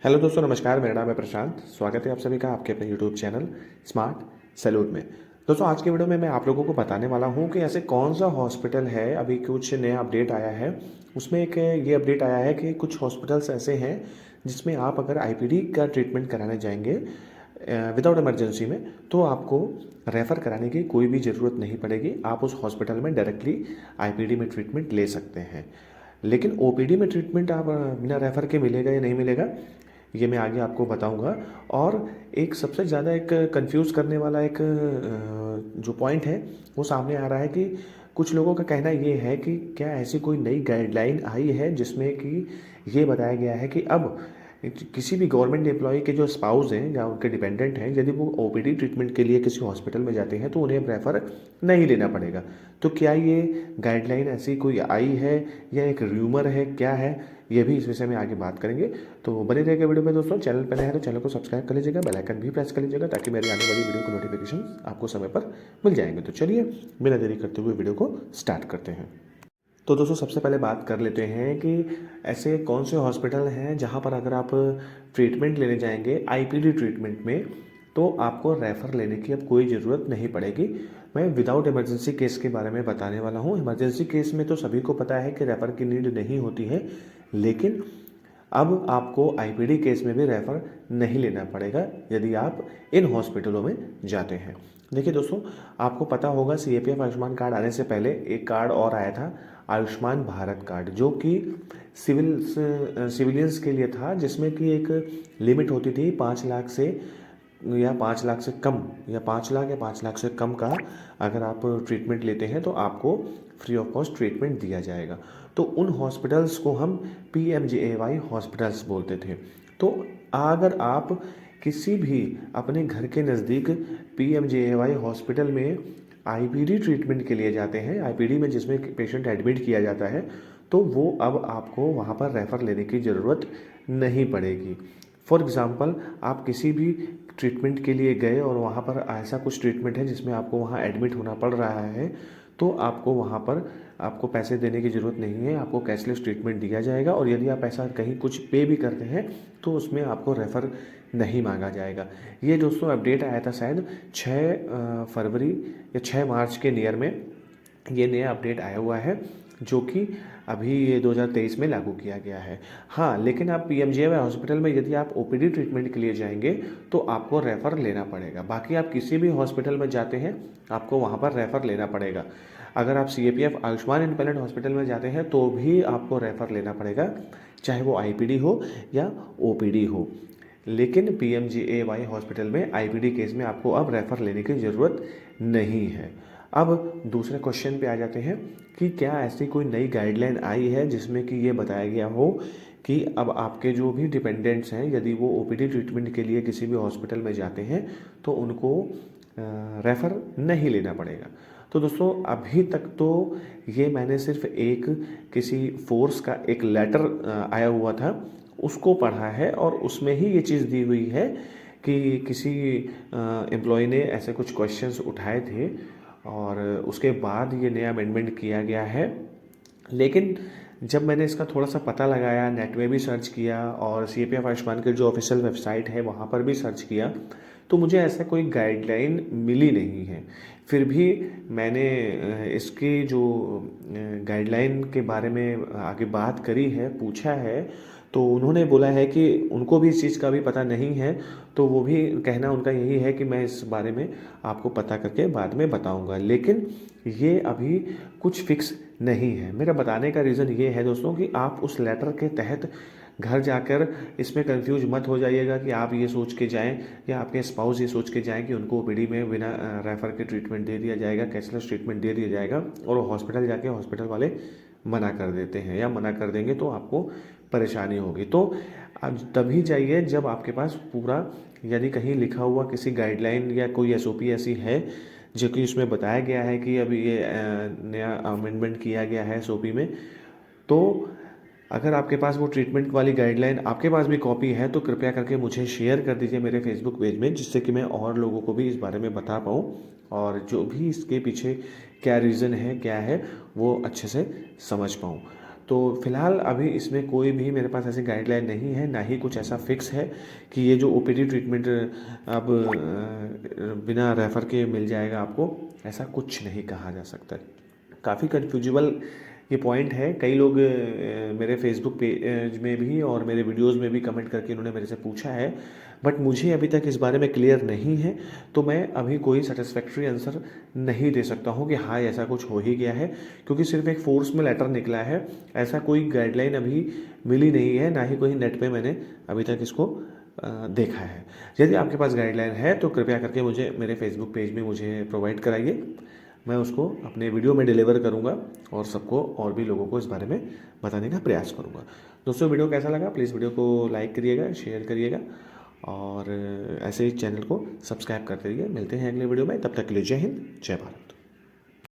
Hello दोस्तों, नमस्कार। मेरा नाम है प्रशांत। स्वागत है आप सभी का आपके अपने यूट्यूब चैनल स्मार्ट सैल्यूट में। दोस्तों, आज के वीडियो में मैं आप लोगों को बताने वाला हूं कि ऐसे कौन सा हॉस्पिटल है, अभी कुछ नया अपडेट आया है। उसमें एक ये अपडेट आया है कि कुछ हॉस्पिटल्स ऐसे हैं जिसमें आप अगर आईपीडी का ट्रीटमेंट कराने जाएंगे विदाउट इमरजेंसी में, तो आपको रेफ़र कराने की कोई भी ज़रूरत नहीं पड़ेगी। आप उस हॉस्पिटल में डायरेक्टली आईपीडी में ट्रीटमेंट ले सकते हैं। लेकिन ओपीडी में ट्रीटमेंट आप बिना रेफ़र के मिलेगा या नहीं मिलेगा, ये मैं आगे आपको बताऊंगा। और एक सबसे ज़्यादा एक कंफ्यूज करने वाला एक जो पॉइंट है वो सामने आ रहा है कि कुछ लोगों का कहना ये है कि क्या ऐसी कोई नई गाइडलाइन आई है जिसमें कि ये बताया गया है कि अब किसी भी गवर्नमेंट एम्प्लॉय के जो स्पाउस हैं या उनके डिपेंडेंट हैं, यदि वो ओपीडी ट्रीटमेंट के लिए किसी हॉस्पिटल में जाते हैं तो उन्हें रेफर नहीं लेना पड़ेगा। तो क्या ये गाइडलाइन ऐसी कोई आई है या एक र्यूमर है, क्या है, ये भी इस विषय में आगे बात करेंगे। तो बने रहिएगा वीडियो में दोस्तों। चैनल पर नए हैं तो चैनल को सब्सक्राइब कर लीजिएगा, बेल आइकन भी प्रेस कर लीजिएगा ताकि मेरी आने वाली वीडियो के नोटिफिकेशन आपको समय पर मिल जाएंगे। तो चलिए बिना देरी करते हुए वीडियो को स्टार्ट करते हैं। तो दोस्तों, सबसे पहले बात कर लेते हैं कि ऐसे कौन से हॉस्पिटल हैं जहां पर अगर आप ट्रीटमेंट लेने जाएंगे आईपीडी ट्रीटमेंट में तो आपको रेफ़र लेने की अब कोई ज़रूरत नहीं पड़ेगी। मैं विदाउट इमरजेंसी केस के बारे में बताने वाला हूं। इमरजेंसी केस में तो सभी को पता है कि रेफ़र की नीड नहीं होती है, लेकिन अब आपको आईपीडी केस में भी रेफ़र नहीं लेना पड़ेगा यदि आप इन हॉस्पिटलों में जाते हैं। देखिए दोस्तों, आपको पता होगा सीएपीएफ आयुष्मान कार्ड आने से पहले एक कार्ड और आया था, आयुष्मान भारत कार्ड, जो कि सिविलियंस के लिए था, जिसमें कि एक लिमिट होती थी 5 लाख से या 5 लाख से कम, या 5 लाख या 5 लाख से कम का अगर आप ट्रीटमेंट लेते हैं तो आपको फ्री ऑफ कॉस्ट ट्रीटमेंट दिया जाएगा। तो उन हॉस्पिटल्स को हम पीएमजेएवाई हॉस्पिटल्स बोलते थे। तो अगर आप किसी भी अपने घर के नज़दीक पीएमजेएवाई हॉस्पिटल में आईपीडी ट्रीटमेंट के लिए जाते हैं, आईपीडी में जिसमें पेशेंट एडमिट किया जाता है, तो वो अब आपको वहाँ पर रेफ़र लेने की ज़रूरत नहीं पड़ेगी। फॉर एग्ज़ाम्पल, आप किसी भी ट्रीटमेंट के लिए गए और वहाँ पर ऐसा कुछ ट्रीटमेंट है जिसमें आपको वहाँ एडमिट होना पड़ रहा है, तो आपको वहाँ पर आपको पैसे देने की ज़रूरत नहीं है, आपको कैशलेस ट्रीटमेंट दिया जाएगा। और यदि आप ऐसा कहीं कुछ पे भी करते हैं तो उसमें आपको रेफ़र नहीं मांगा जाएगा। ये दोस्तों अपडेट आया था शायद 6 फरवरी या 6 मार्च के नियर में ये नया अपडेट आया हुआ है, जो कि अभी ये 2023 में लागू किया गया है। हाँ, लेकिन आप पीएमजेएवाई हॉस्पिटल में यदि आप ओपीडी ट्रीटमेंट के लिए जाएंगे तो आपको रेफ़र लेना पड़ेगा। बाकी आप किसी भी हॉस्पिटल में जाते हैं आपको वहाँ पर रेफ़र लेना पड़ेगा। अगर आप सीएपीएफ आयुष्मान इंडिपेंडेंट हॉस्पिटल में जाते हैं तो भी आपको रेफ़र लेना पड़ेगा, चाहे वो आईपीडी हो या ओपीडी हो। लेकिन पीएमजेएवाई हॉस्पिटल में आईपीडी केस में आपको अब रेफ़र लेने की ज़रूरत नहीं है। अब दूसरे क्वेश्चन पे आ जाते हैं कि क्या ऐसी कोई नई गाइडलाइन आई है जिसमें कि ये बताया गया हो कि अब आपके जो भी डिपेंडेंट्स हैं, यदि वो ओपीडी ट्रीटमेंट के लिए किसी भी हॉस्पिटल में जाते हैं तो उनको रेफ़र नहीं लेना पड़ेगा। तो दोस्तों, अभी तक तो ये मैंने सिर्फ एक किसी फोर्स का एक लेटर आया हुआ था उसको पढ़ा है, और उसमें ही ये चीज़ दी हुई है कि किसी एम्प्लॉय ने ऐसे कुछ क्वेश्चंस उठाए थे और उसके बाद ये नया अमेंडमेंट किया गया है। लेकिन जब मैंने इसका थोड़ा सा पता लगाया, नेट में भी सर्च किया और सीएपीएफ आयुष्मान की जो ऑफिशियल वेबसाइट है वहाँ पर भी सर्च किया, तो मुझे ऐसा कोई गाइडलाइन मिली नहीं है। फिर भी मैंने इसकी जो गाइडलाइन के बारे में आगे बात करी है, पूछा है, तो उन्होंने बोला है कि उनको भी इस चीज़ का भी पता नहीं है। तो वो भी कहना उनका यही है कि मैं इस बारे में आपको पता करके बाद में बताऊंगा, लेकिन ये अभी कुछ फिक्स नहीं है। मेरा बताने का रीज़न ये है दोस्तों कि आप उस लेटर के तहत घर जाकर इसमें कंफ्यूज मत हो जाइएगा कि आप ये सोच के जाएं या आपके स्पाउस ये सोच के जाएं कि उनको ओपीडी में बिना रेफ़र के ट्रीटमेंट दे दिया जाएगा, कैशलेस ट्रीटमेंट दे दिया जाएगा, और हॉस्पिटल जाके हॉस्पिटल वाले मना कर देते हैं या मना कर देंगे तो आपको परेशानी होगी। तो अब तभी जाइए जब आपके पास पूरा, यदि कहीं लिखा हुआ किसी गाइडलाइन या कोई एसओपी ऐसी है जो कि उसमें बताया गया है कि अभी ये नया अमेंडमेंट किया गया है एसओपी में, तो अगर आपके पास वो ट्रीटमेंट वाली गाइडलाइन आपके पास भी कॉपी है तो कृपया करके मुझे शेयर कर दीजिए मेरे फेसबुक पेज में, जिससे कि मैं और लोगों को भी इस बारे में बता पाऊँ और जो भी इसके पीछे क्या रीज़न है, क्या है, वो अच्छे से समझ पाऊँ। तो फ़िलहाल अभी इसमें कोई भी मेरे पास ऐसी गाइडलाइन नहीं है, ना ही कुछ ऐसा फिक्स है कि ये जो ओपीडी ट्रीटमेंट अब बिना रेफ़र के मिल जाएगा आपको, ऐसा कुछ नहीं कहा जा सकता है। काफ़ी कन्फ्यूजिबल ये पॉइंट है। कई लोग मेरे फेसबुक पेज में भी और मेरे वीडियोस में भी कमेंट करके इन्होंने मेरे से पूछा है, बट मुझे अभी तक इस बारे में क्लियर नहीं है, तो मैं अभी कोई सेटिस्फैक्ट्री आंसर नहीं दे सकता हूँ कि हाँ ऐसा कुछ हो ही गया है, क्योंकि सिर्फ एक फोर्स में लेटर निकला है। ऐसा कोई गाइडलाइन अभी मिली नहीं है, ना ही कोई नेट पे मैंने अभी तक इसको देखा है। यदि आपके पास गाइडलाइन है तो कृपया करके मुझे मेरे फेसबुक पेज में मुझे प्रोवाइड कराइए। मैं उसको अपने वीडियो में डिलीवर करूँगा और सबको और भी लोगों को इस बारे में बताने का प्रयास करूँगा। दोस्तों, वीडियो कैसा लगा प्लीज़ वीडियो को लाइक करिएगा, शेयर करिएगा और ऐसे ही चैनल को सब्सक्राइब करते रहिए। मिलते हैं अगले वीडियो में, तब तक के लिए जय हिंद, जय भारत।